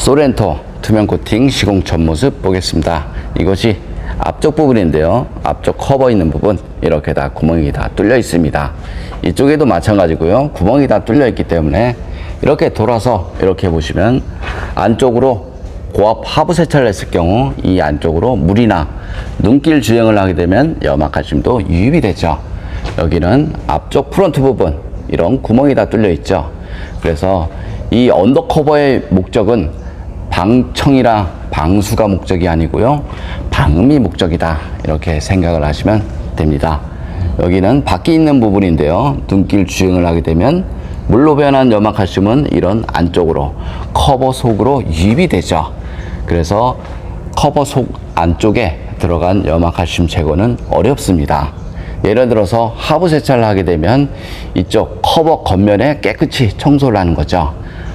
소렌토 투명 코팅 시공 전 모습 보겠습니다. 이것이 앞쪽 부분인데요. 앞쪽 커버 있는 부분 이렇게 다 구멍이 다 뚫려 있습니다. 이쪽에도 마찬가지고요. 구멍이 다 뚫려 있기 때문에 이렇게 돌아서 이렇게 보시면 안쪽으로 고압 하부 세차를 했을 경우 이 안쪽으로 물이나 눈길 주행을 하게 되면 염화칼슘도 유입이 되죠. 여기는 앞쪽 프론트 부분 이런 구멍이 다 뚫려 있죠. 그래서 이 언더커버의 목적은 방청이나 방수가 목적이 아니고요, 방음이 목적이다 이렇게 생각을 하시면 됩니다. 여기는 밖에 있는 부분인데요. 눈길 주행을 하게 되면 물로 변한 염화칼슘은 이런 안쪽으로 커버 속으로 유입이 되죠. 그래서 커버 속 안쪽에 들어간 염화칼슘 제거는 어렵습니다. 예를 들어서 하부 세차를 하게 되면 이쪽 커버 겉면에 깨끗이 청소를 하는 거죠.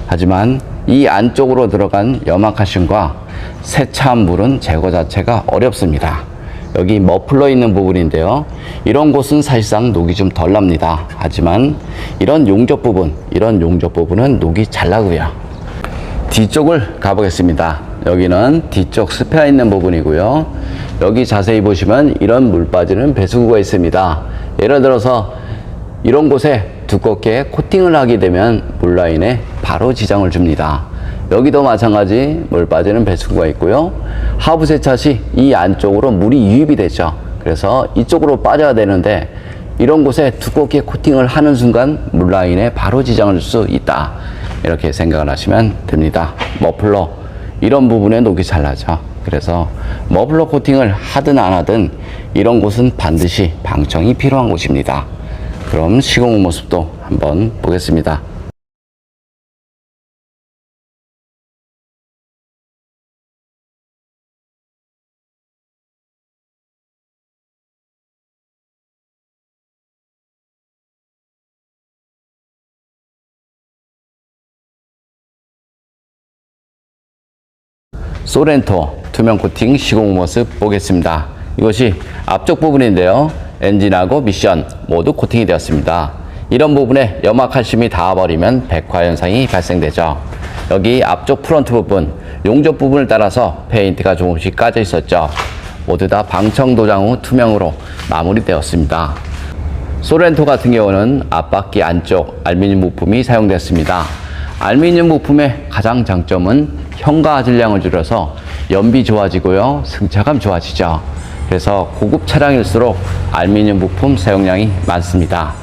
하지만 이 안쪽으로 들어간 염화칼슘과 세차한 물은 제거 자체가 어렵습니다. 여기 머플러 있는 부분인데요. 이런 곳은 사실상 녹이 좀 덜 납니다. 하지만 이런 용접 부분은 녹이 잘 나고요. 뒤쪽을 가보겠습니다. 여기는 뒤쪽 스페어 있는 부분이고요. 여기 자세히 보시면 이런 물 빠지는 배수구가 있습니다. 예를 들어서 이런 곳에 두껍게 코팅을 하게 되면 물 라인에 바로 지장을 줍니다. 여기도 마찬가지 물 빠지는 배수구가 있고요. 하부 세차 시 이 안쪽으로 물이 유입이 되죠. 그래서 이쪽으로 빠져야 되는데 이런 곳에 두껍게 코팅을 하는 순간 물 라인에 바로 지장을 줄 수 있다. 이렇게 생각을 하시면 됩니다. 머플러 이런 부분에 녹이 잘 나죠. 그래서 머플러 코팅을 하든 안 하든 이런 곳은 반드시 방청이 필요한 곳입니다. 그럼 시공 후 모습도 한번 보겠습니다. 소렌토 투명 코팅 시공 후 모습 보겠습니다. 이것이 앞쪽 부분인데요. 엔진하고 미션 모두 코팅이 되었습니다. 이런 부분에 염화칼슘이 닿아버리면 백화 현상이 발생되죠. 여기 앞쪽 프론트 부분, 용접 부분을 따라서 페인트가 조금씩 까져 있었죠. 모두 다 방청 도장 후 투명으로 마무리되었습니다. 소렌토 같은 경우는 앞바퀴 안쪽 알루미늄 부품이 사용됐습니다. 알루미늄 부품의 가장 장점은 현가 질량을 줄여서 연비 좋아지고요, 승차감 좋아지죠. 그래서 고급 차량일수록 알루미늄 부품 사용량이 많습니다.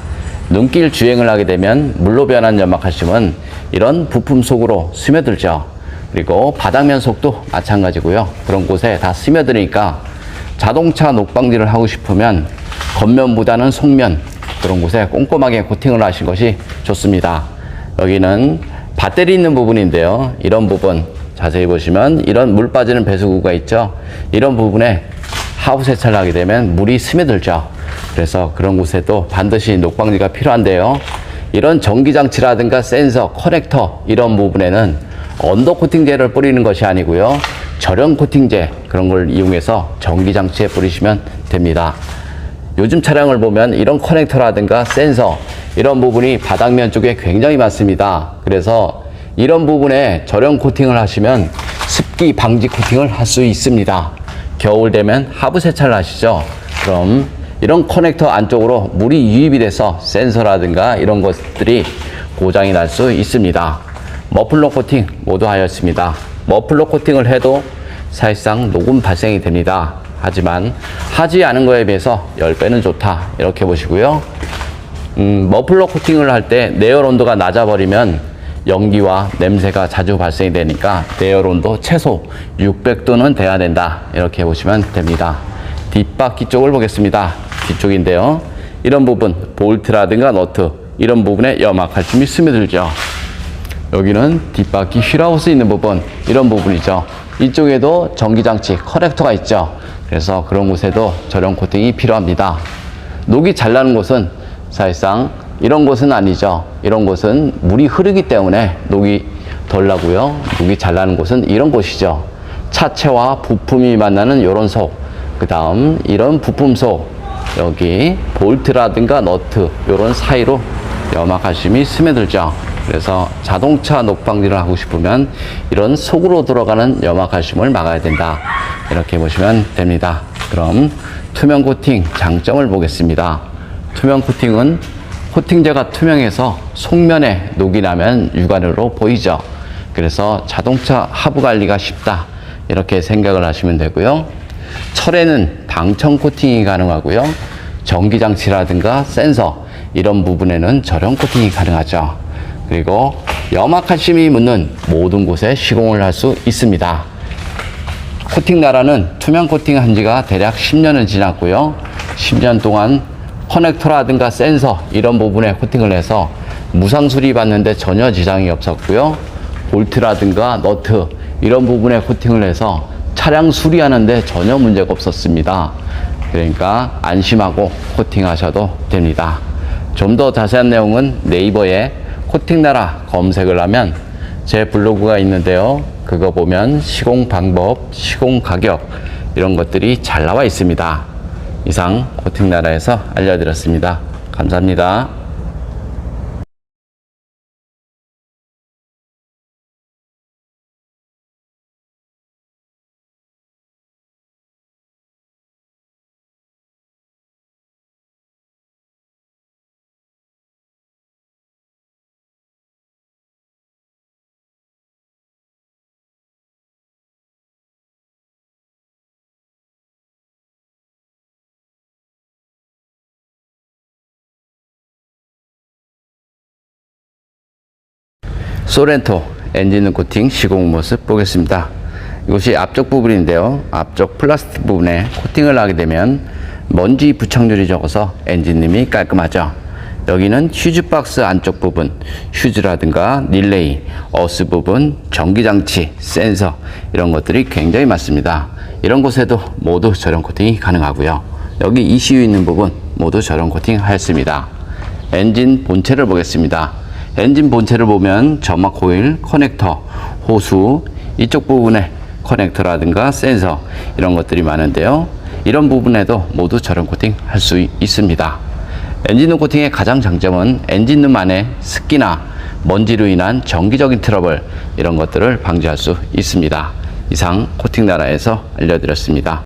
눈길 주행을 하게 되면 물로 변한 염화칼슘은 이런 부품 속으로 스며들죠. 그리고 바닥면 속도 마찬가지고요. 그런 곳에 다 스며드니까 자동차 녹방지를 하고 싶으면 겉면보다는 속면 그런 곳에 꼼꼼하게 코팅을 하신 것이 좋습니다. 여기는 배터리 있는 부분인데요. 이런 부분 자세히 보시면 이런 물 빠지는 배수구가 있죠. 이런 부분에 하부 세차를 하게 되면 물이 스며들죠. 그래서 그런 곳에도 반드시 녹방지가 필요한데요. 이런 전기장치라든가 센서, 커넥터 이런 부분에는 언더 코팅제를 뿌리는 것이 아니고요. 절연 코팅제 그런 걸 이용해서 전기장치에 뿌리시면 됩니다. 요즘 차량을 보면 이런 커넥터라든가 센서 이런 부분이 바닥면 쪽에 굉장히 많습니다. 그래서 이런 부분에 절연 코팅을 하시면 습기 방지 코팅을 할 수 있습니다. 겨울 되면 하부 세차를 하시죠. 그럼 이런 커넥터 안쪽으로 물이 유입이 돼서 센서라든가 이런 것들이 고장이 날 수 있습니다. 머플러 코팅 모두 하였습니다. 머플러 코팅을 해도 사실상 녹음 발생이 됩니다. 하지만 하지 않은 거에 비해서 10배는 좋다 이렇게 보시고요. 머플러 코팅을 할 때 내열 온도가 낮아버리면 연기와 냄새가 자주 발생이 되니까 내열 온도 최소 600도는 돼야 된다 이렇게 보시면 됩니다. 뒷바퀴 쪽을 보겠습니다. 뒤쪽인데요. 이런 부분 볼트라든가 너트 이런 부분에 염화칼슘이 스며들죠. 여기는 뒷바퀴 휠하우스 있는 부분 이런 부분이죠. 이쪽에도 전기장치 커넥터가 있죠. 그래서 그런 곳에도 절연 코팅이 필요합니다. 녹이 잘 나는 곳은 사실상 이런 곳은 아니죠. 이런 곳은 물이 흐르기 때문에 녹이 덜 나고요. 녹이 잘 나는 곳은 이런 곳이죠. 차체와 부품이 만나는 이런 속, 그 다음 이런 부품 속, 여기 볼트라든가 너트 이런 사이로 염화칼슘이 스며들죠. 그래서 자동차 녹방지를 하고 싶으면 이런 속으로 들어가는 염화칼슘을 막아야 된다. 이렇게 보시면 됩니다. 그럼 투명 코팅 장점을 보겠습니다. 투명 코팅은 코팅제가 투명해서 속면에 녹이 나면 육안으로 보이죠. 그래서 자동차 하부 관리가 쉽다. 이렇게 생각을 하시면 되고요. 철에는 방청 코팅이 가능하고요. 전기장치라든가 센서 이런 부분에는 저렴 코팅이 가능하죠. 그리고 염화칼슘이 묻는 모든 곳에 시공을 할 수 있습니다. 코팅 나라는 투명 코팅 한 지가 대략 10년은 지났고요. 10년 동안 커넥터라든가 센서 이런 부분에 코팅을 해서 무상 수리받는데 전혀 지장이 없었고요. 볼트라든가 너트 이런 부분에 코팅을 해서 차량 수리하는데 전혀 문제가 없었습니다. 그러니까 안심하고 코팅하셔도 됩니다. 좀 더 자세한 내용은 네이버에 코팅나라 검색을 하면 제 블로그가 있는데요. 그거 보면 시공 방법, 시공 가격 이런 것들이 잘 나와 있습니다. 이상 코팅나라에서 알려드렸습니다. 감사합니다. 소렌토 엔진 코팅 시공 모습 보겠습니다. 이것이 앞쪽 부분인데요. 앞쪽 플라스틱 부분에 코팅을 하게 되면 먼지 부착률이 적어서 엔진림이 깔끔하죠. 여기는 휴즈박스 안쪽 부분, 휴즈라든가 릴레이, 어스 부분, 전기장치, 센서 이런 것들이 굉장히 많습니다. 이런 곳에도 모두 저렴 코팅이 가능하고요. 여기 ECU 있는 부분 모두 저렴 코팅 하였습니다. 엔진 본체를 보겠습니다. 엔진 본체를 보면 점막 코일, 커넥터, 호수 이쪽 부분에 커넥터라든가 센서 이런 것들이 많은데요. 이런 부분에도 모두 저렴 코팅 할 수 있습니다. 엔진룸 코팅의 가장 장점은 엔진룸 안에 습기나 먼지로 인한 정기적인 트러블 이런 것들을 방지할 수 있습니다. 이상 코팅나라에서 알려드렸습니다.